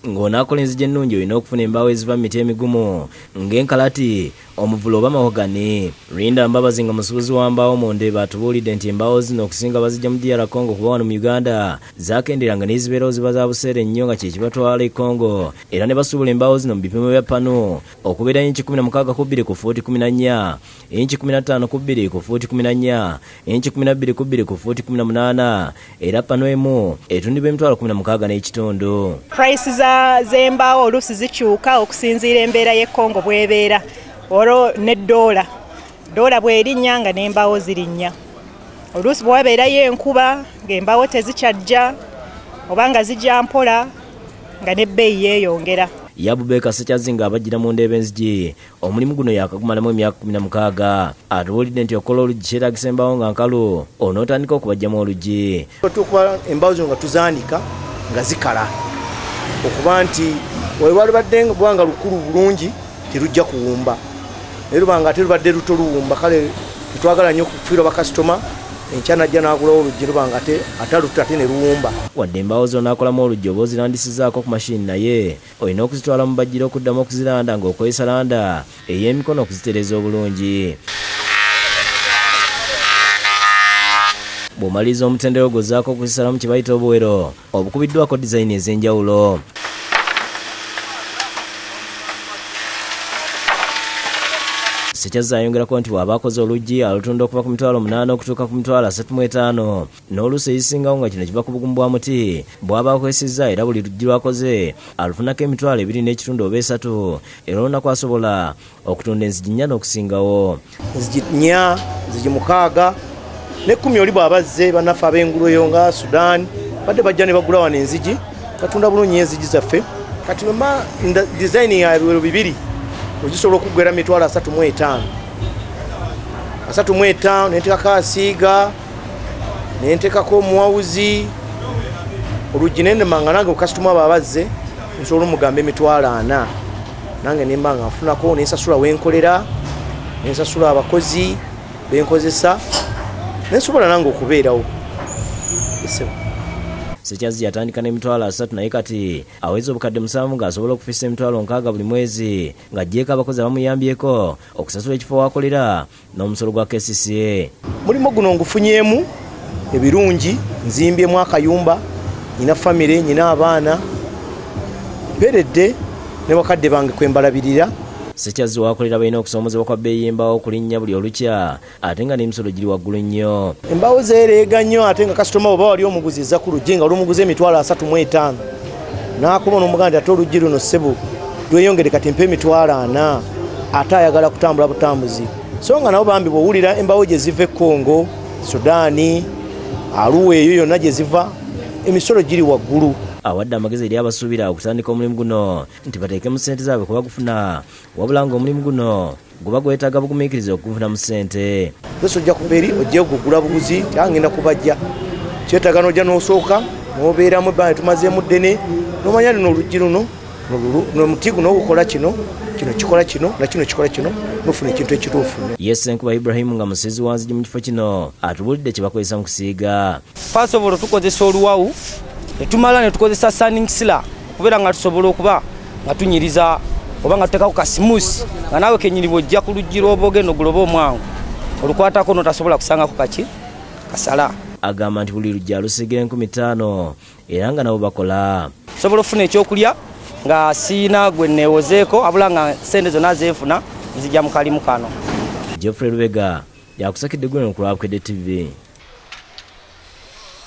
ng'onaakola enzigi ennungi olina okufuna embaawo eziva mu miti emigumu ng'enkalati omuvulo oba mahogani. Linda Mbabazi nga musuubuzi wa mbaawo mu Ndeeba atubuulidde nti embaawo zino okusinga bazijja mu DR Congo kuba wano mu Uganda zaakenderanga n'ezibeerawo ziba za buseere nnyo nga kye kibatwala e Congo, era ne basuubula embaawo zino mu bipimo bya pano okubeera inchi 16 ku 2 ku fuuti 14, inchi 15 ku 2 ku fuuti 14, inchi 12 ku 2 ku fuuti 18, era pano emu etundibwa emitwalo 16 n'ekitundu. Price z'embaawo oluusi zikyuka okusinziira embeera y'e Congo bw'ebeera. Olwo ne dola bw'erinnya nga n'embaawo zirinnya. Oluusi bw'abeerayo enkuba ng'embaawo tezikyajja oba nga zijja mpola nga n'ebbeeyi yeeyongera. Yabubeka Sekyazinga abajjira mu Ndeeba enzigi omulimu guno yakagumalamu emyaka 16. Atubuulidde nti okola olugi kyetaagisa embaawo nga nkalu onootandika okubajjamu olugi. Tukuba embaawo zino nga tuzaanika nga zikala okuba nti walibadde bwanga lukulu bulungi terujja kuwumba, naye lubanga ate lubadde luto luwumba, kale tetwagala nnyo okufiirwa bakasitoma enkya najja n'agulawo olugi lubanga ate ataluta ate ne luwumba. Wadde embaawo zo n'akolamu olugi oba ozirandisizaako ku mashini, naye olina okuzitwala mu bajjira okuddamu okuziranda ng'okozesa landa ey'emikono okuzitereeza obulungi. Bw'omaliriza omutendera ogozzaako okuzisalamu kye bayita obuwero obukubiddwako dizayini ez'enjawulo. Sekyaza ayongerako nti bw'aba akoze olugi alutunda okuva ku mitwalo 8 okutuuka ku mitwalo 35, n'oluusi ezisingawo nga kino kiva ku bugumu bwa muti bw'aba akwesizza, era buli lugi lwakoze alufunako emitwalo 2 n'ekitundu oba 3, era olunaku asobola okutunda enzigi 4 n'okusingawo. Enzigi 4, enzigi 6 ne 10 oli bw'abazze bannaffe ab'engulu eyo nga Sudan badde bajja ne bagula wano enzigi, batunda bulungi enzigi zaffe. Kati nomba design ya biwero bibiri ogisobola okuggwera mitwalo 35 nentekako asiiga nentekako omuwawuzi olugi nendemanga nange okasitoma abo abazze nsobola omugamba emitwalo 4 nange nembanga nfunako nensasula wenkolera nensasula abakozi benkozesa nensobola nange okubeerawo. Sekyazi yatandika n'emitwalo 3 naye kati aweza obukadde 7 ng'asobola okufisa emitwalo 6 buli mwezi ng'aggyeeko abakozi abamuyambyeko okusasula ekifo w'akolera n'omusolo gwa KCCA. Mulimu guno ngufunyeemu ebirungi, nzimbyemu akayumba, nyina famire, nyina abaana, mperedde ne bakadde bange kwembalabirira. Sekyazi wakolera balina okusoomozebwa kwa bbeeyi y'embaawo okulinnya buli olukya ate nga n'emisolo giri waggulu nnyo. Embaawo zeereega nnyo ate nga kasitoma oba wali omuguzi ezza ku luggi nga lumuguza emitwalo 35 n'akuba n'omuganda ate oluggi luno ssebo lweyongere kati mpa emitwalo 4 ate ayagala kutambula butambuzi. So nga nabo bambi bw'owulira embaawo gye ziva e Congo, Sudaani, Arua eyo yonna gye ziva emisolo giri waggulu. Awadde amagezi eri abasuubira okutandika omulimu guno nti bateekemu ssente zaabwe kuba gufuna, wabula ng'omulimu guno guba gwetaaga bugumiikiriza okufuna mu ssente. Bese ojja kuba eri ojja okugula buguzi kyangenda kubajja kyetaaga n'ojja n'osooka n'obeeramu ebbanga tumazeemu ddene n'omanya lino oluggi luno n'omuti guno ogukola kino kikola kino na kino kikola kino n'ofuna ekintu ekituufu. Yes, Nkuba Ibrahim nga musizi wa nzigi mu kifo kino atubuulidde kye bakozesa mu kusiiga. First of all tukozesa oluwawu netumala netukozesa sanding sila okubeera nga tusobola okuba nga tunyiriza oba nga tuteekako kasimusi nga naawe kenyiribwa ojja ku luggi lw'oba ogenda oguloba omwangu olukwatako notasobola kusangako kasala. Agamba nti buli luggi alusiigira 15,000 era nga nabo bakola. Sobola okufuna ekyokulya nga siina gwe neewozeeko abula nga sente zonna zeefuna nzijja mu kalimu kano. Geoffrey Lubega yakusakidde guno ku Bukedde TV.